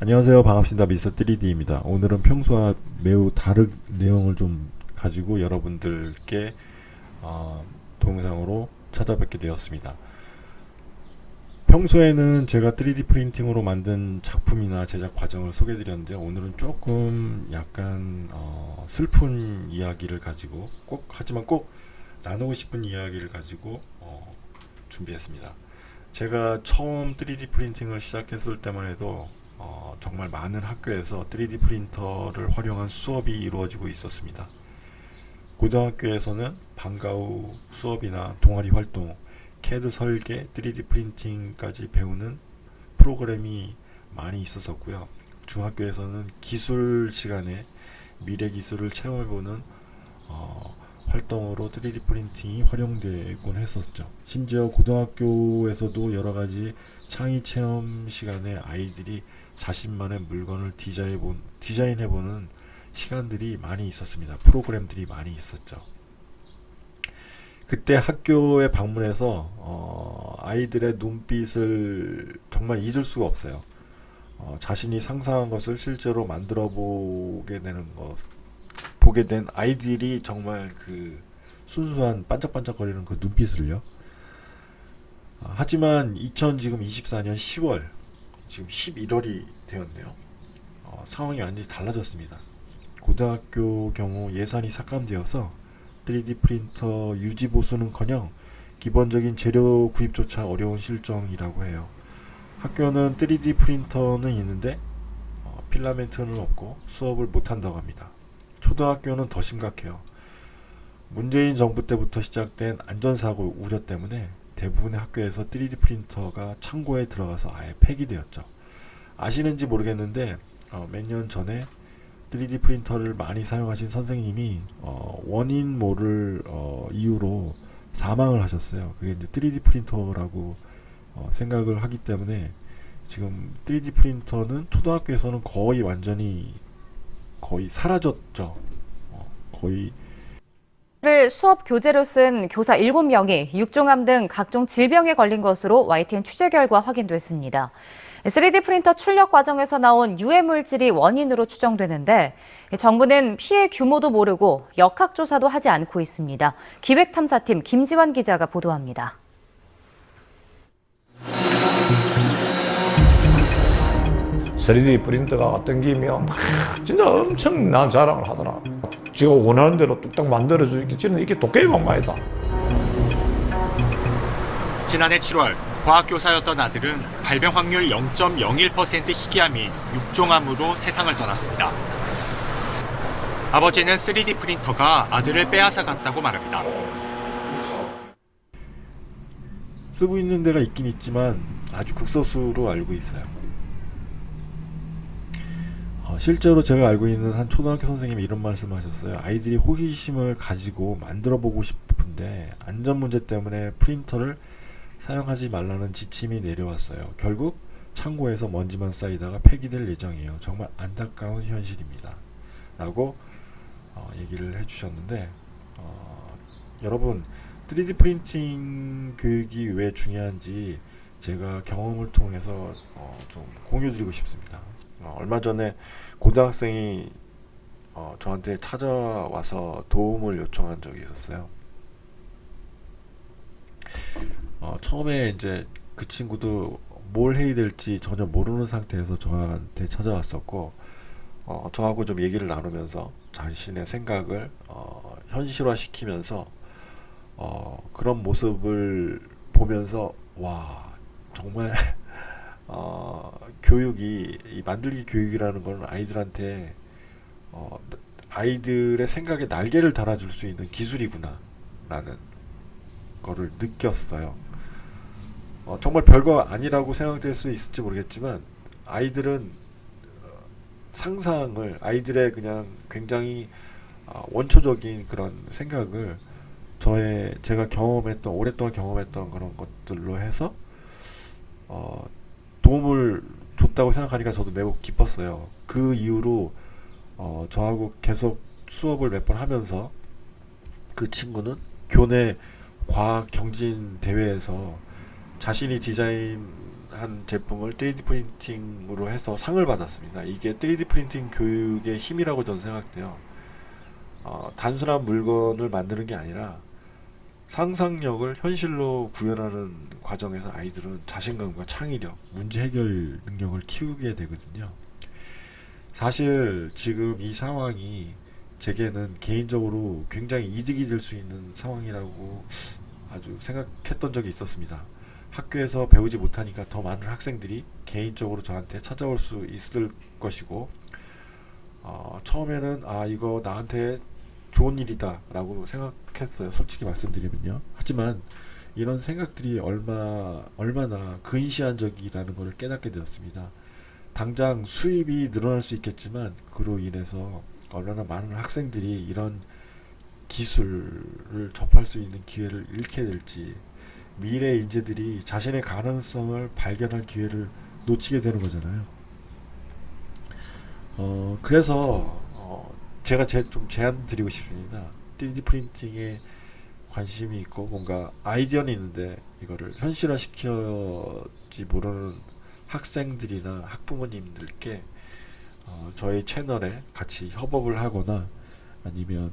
안녕하세요. 반갑습니다. 미스터 3D입니다. 오늘은 평소와 매우 다른 내용을 좀 가지고 여러분들께 동영상으로 찾아뵙게 되었습니다. 평소에는 제가 3D 프린팅으로 만든 작품이나 제작 과정을 소개해드렸는데 오늘은 조금 약간 슬픈 이야기를 가지고 하지만 꼭 나누고 싶은 이야기를 가지고 준비했습니다. 제가 처음 3D 프린팅을 시작했을 때만 해도 정말 많은 학교에서 3D 프린터를 활용한 수업이 이루어지고 있었습니다. 고등학교에서는 방과 후 수업이나 동아리 활동, CAD 설계, 3D 프린팅까지 배우는 프로그램이 많이 있었었고요. 중학교에서는 기술 시간에 미래 기술을 체험해보는 활동으로 3D 프린팅이 활용되곤 했었죠. 심지어 고등학교에서도 여러 가지 창의 체험 시간에 아이들이 자신만의 물건을 디자인해보는 시간들이 많이 있었습니다. 프로그램들이 많이 있었죠. 그때 학교에 방문해서 아이들의 눈빛을 정말 잊을 수가 없어요. 자신이 상상한 것을 실제로 만들어 보게 된 아이들이 정말 그 순수한 반짝반짝거리는 그 눈빛을요. 하지만 지금 24년 10월, 지금 11월이 되었네요. 상황이 완전히 달라졌습니다. 고등학교 경우 예산이 삭감되어서 3D 프린터 유지 보수는커녕 기본적인 재료 구입조차 어려운 실정이라고 해요. 학교는 3D 프린터는 있는데 필라멘트는 없고 수업을 못한다고 합니다. 초등학교는 더 심각해요. 문재인 정부 때부터 시작된 안전사고 우려 때문에 대부분의 학교에서 3D 프린터가 창고에 들어가서 아예 폐기되었죠. 아시는지 모르겠는데 몇 년 전에 3D 프린터를 많이 사용하신 선생님이 원인 모를 이유로 사망을 하셨어요. 그게 이제 3D 프린터라고 생각을 하기 때문에 지금 3D 프린터는 초등학교에서는 거의 사라졌죠. 거의 를 수업 교재로 쓴 교사 7명이 육종암 등 각종 질병에 걸린 것으로 YTN 취재 결과 확인됐습니다. 3D 프린터 출력 과정에서 나온 유해 물질이 원인으로 추정되는데 정부는 피해 규모도 모르고 역학조사도 하지 않고 있습니다. 기획탐사팀 김지환 기자가 보도합니다. 3D 프린터가 땡기면 막 진짜 엄청난 자랑을 하더라. 지가 원하는 대로 뚝딱 만들어주기 전에 이게 도깨비방망이다. 지난해 7월 과학교사였던 아들은 발병 확률 0.01% 희귀암인 육종암으로 세상을 떠났습니다. 아버지는 3D 프린터가 아들을 빼앗아 갔다고 말합니다. 쓰고 있는 데가 있긴 있지만 아주 극소수로 알고 있어요. 실제로 제가 알고 있는 한 초등학교 선생님이 이런 말씀을 하셨어요. 아이들이 호기심을 가지고 만들어 보고 싶은데 안전 문제 때문에 프린터를 사용하지 말라는 지침이 내려왔어요. 결국 창고에서 먼지만 쌓이다가 폐기될 예정이에요. 정말 안타까운 현실입니다. 라고 얘기를 해주셨는데 여러분 3D 프린팅 교육이 왜 중요한지 제가 경험을 통해서 좀 공유드리고 싶습니다. 얼마 전에 고등학생이 저한테 찾아와서 도움을 요청한 적이 있었어요. 처음에 이제 그 친구도 뭘 해야 될지 전혀 모르는 상태에서 저한테 찾아왔었고 저하고 좀 얘기를 나누면서 자신의 생각을 현실화시키면서 그런 모습을 보면서 와 정말 교육이 이 만들기 교육이라는 건 아이들한테 아이들의 생각에 날개를 달아줄 수 있는 기술이구나 라는 거를 느꼈어요. 정말 별거 아니라고 생각될 수 있을지 모르겠지만 아이들은 상상을 아이들의 그냥 굉장히 원초적인 그런 생각을 제가 오랫동안 경험했던 그런 것들로 해서 도움을 줬다고 생각하니까 저도 매우 기뻤어요. 그 이후로 저하고 계속 수업을 몇 번 하면서 그 친구는 교내 과학 경진 대회에서 자신이 디자인한 한 제품을 3D 프린팅으로 해서 상을 받았습니다. 이게 3D 프린팅 교육의 힘이라고 저는 생각돼요. 단순한 물건을 만드는 게 아니라 상상력을 현실로 구현하는 과정에서 아이들은 자신감과 창의력, 문제 해결 능력을 키우게 되거든요. 사실 지금 이 상황이 제게는 개인적으로 굉장히 이득이 될 수 있는 상황이라고 아주 생각했던 적이 있었습니다. 학교에서 배우지 못하니까 더 많은 학생들이 개인적으로 저한테 찾아올 수 있을 것이고, 처음에는 이거 나한테 좋은 일이다 라고 생각했어요. 솔직히 말씀드리면요. 하지만 이런 생각들이 얼마나 근시안적이라는 것을 깨닫게 되었습니다. 당장 수입이 늘어날 수 있겠지만 그로 인해서 얼마나 많은 학생들이 이런 기술을 접할 수 있는 기회를 잃게 될지, 미래 인재들이 자신의 가능성을 발견할 기회를 놓치게 되는 거잖아요. 그래서 제가 좀 제안 드리고 싶습니다. 3D 프린팅에 관심이 있고 뭔가 아이디어는 있는데 이거를 현실화 시켜지 모르는 학생들이나 학부모님들께 저희 채널에 같이 협업을 하거나 아니면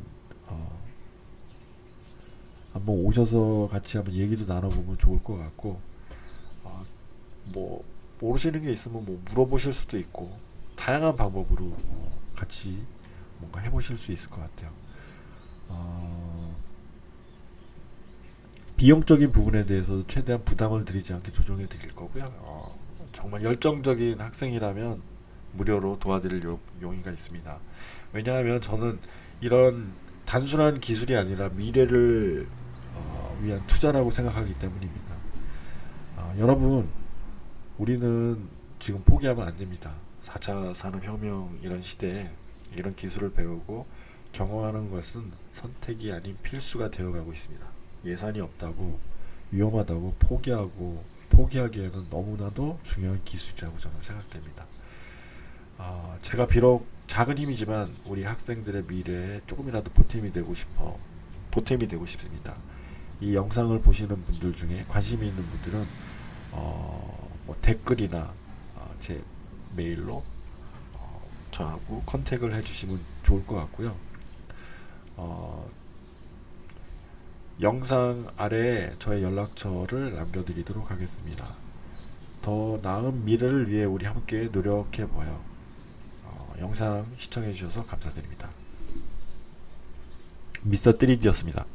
한번 오셔서 같이 한번 얘기도 나눠보면 좋을 것 같고, 뭐 모르시는 게 있으면 뭐 물어보실 수도 있고 다양한 방법으로 같이 뭔가 해보실 수 있을 것 같아요. 비용적인 부분에 대해서 최대한 부담을 드리지 않게 조정해 드릴 거고요. 정말 열정적인 학생이라면 무료로 도와드릴 용의가 있습니다. 왜냐하면 저는 이런 단순한 기술이 아니라 미래를 위한 투자라고 생각하기 때문입니다. 여러분, 우리는 지금 포기하면 안 됩니다. 4차 산업혁명 이런 시대에 이런 기술을 배우고 경험하는 것은 선택이 아닌 필수가 되어가고 있습니다. 예산이 없다고, 위험하다고 포기하기에는 너무나도 중요한 기술이라고 저는 생각됩니다. 제가 비록 작은 힘이지만 우리 학생들의 미래에 조금이라도 보탬이 되고 싶습니다. 이 영상을 보시는 분들 중에 관심이 있는 분들은 뭐 댓글이나 제 메일로 저하고 컨택을 해주시면 좋을 것 같고요. 영상 아래에 저의 연락처를 남겨드리도록 하겠습니다. 더 나은 미래를 위해 우리 함께 노력해봐요. 영상 시청해주셔서 감사드립니다. 미스터 3D였습니다.